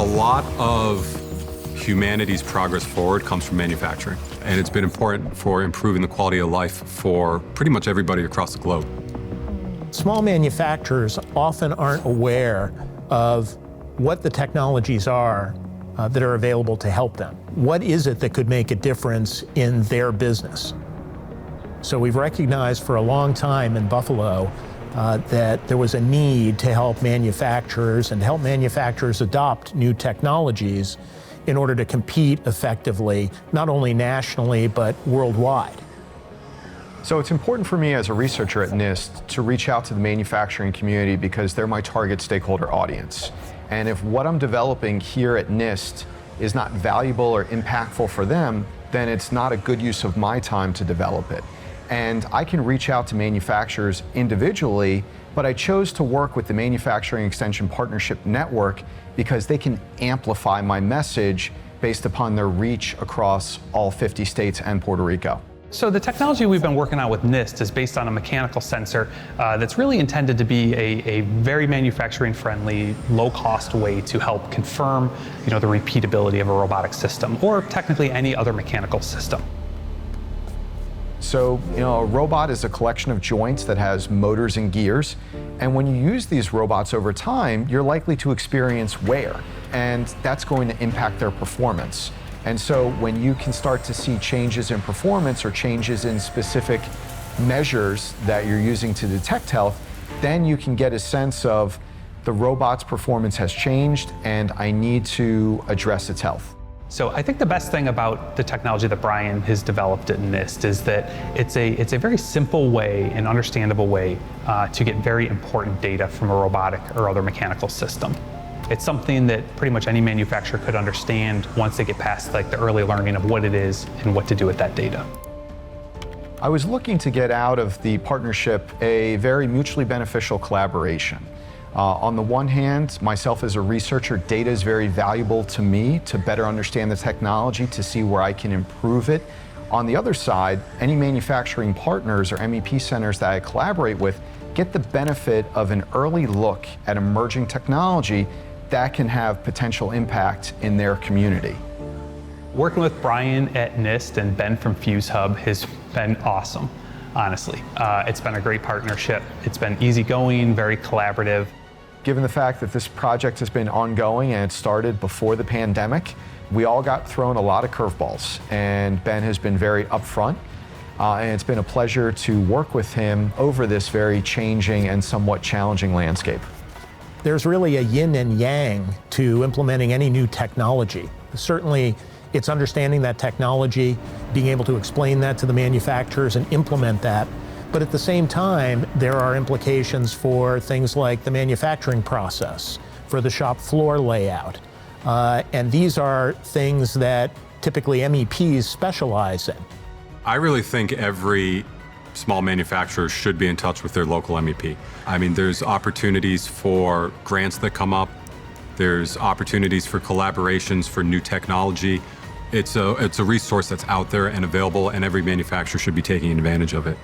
A lot of humanity's progress forward comes from manufacturing, and it's been important for improving the quality of life for pretty much everybody across the globe. Small manufacturers often aren't aware of what the technologies are that are available to help them. What is it that could make a difference in their business? So we've recognized for a long time in Buffalo that there was a need to help manufacturers and help manufacturers adopt new technologies in order to compete effectively, not only nationally, but worldwide. So it's important for me as a researcher at NIST to reach out to the manufacturing community because they're my target stakeholder audience. And if what I'm developing here at NIST is not valuable or impactful for them, then it's not a good use of my time to develop it. And I can reach out to manufacturers individually, but I chose to work with the Manufacturing Extension Partnership Network because they can amplify my message based upon their reach across all 50 states and Puerto Rico. So the technology we've been working on with NIST is based on a mechanical sensor that's really intended to be a very manufacturing-friendly, low-cost way to help confirm, the repeatability of a robotic system, or technically any other mechanical system. So, a robot is a collection of joints that has motors and gears, and when you use these robots over time, you're likely to experience wear, and that's going to impact their performance. And so when you can start to see changes in performance or changes in specific measures that you're using to detect health, then you can get a sense of the robot's performance has changed and I need to address its health. So I think the best thing about the technology that Brian has developed at NIST is that it's a very simple way, an understandable way to get very important data from a robotic or other mechanical system. It's something that pretty much any manufacturer could understand once they get past the early learning of what it is and what to do with that data. I was looking to get out of the partnership a very mutually beneficial collaboration. On the one hand, myself as a researcher, data is very valuable to me to better understand the technology, to see where I can improve it. On the other side, any manufacturing partners or MEP centers that I collaborate with get the benefit of an early look at emerging technology that can have potential impact in their community. Working with Brian at NIST and Ben from Fuse Hub has been awesome, honestly. It's been a great partnership. It's been easygoing, very collaborative. Given the fact that this project has been ongoing and it started before the pandemic, we all got thrown a lot of curveballs, and Ben has been very upfront, and it's been a pleasure to work with him over this very changing and somewhat challenging landscape. There's really a yin and yang to implementing any new technology. Certainly, it's understanding that technology, being able to explain that to the manufacturers and implement that. But at the same time, there are implications for things like the manufacturing process, for the shop floor layout. And these are things that typically MEPs specialize in. I really think every small manufacturers should be in touch with their local MEP. I mean, there's opportunities for grants that come up. There's opportunities for collaborations for new technology. It's a resource that's out there and available, and every manufacturer should be taking advantage of it.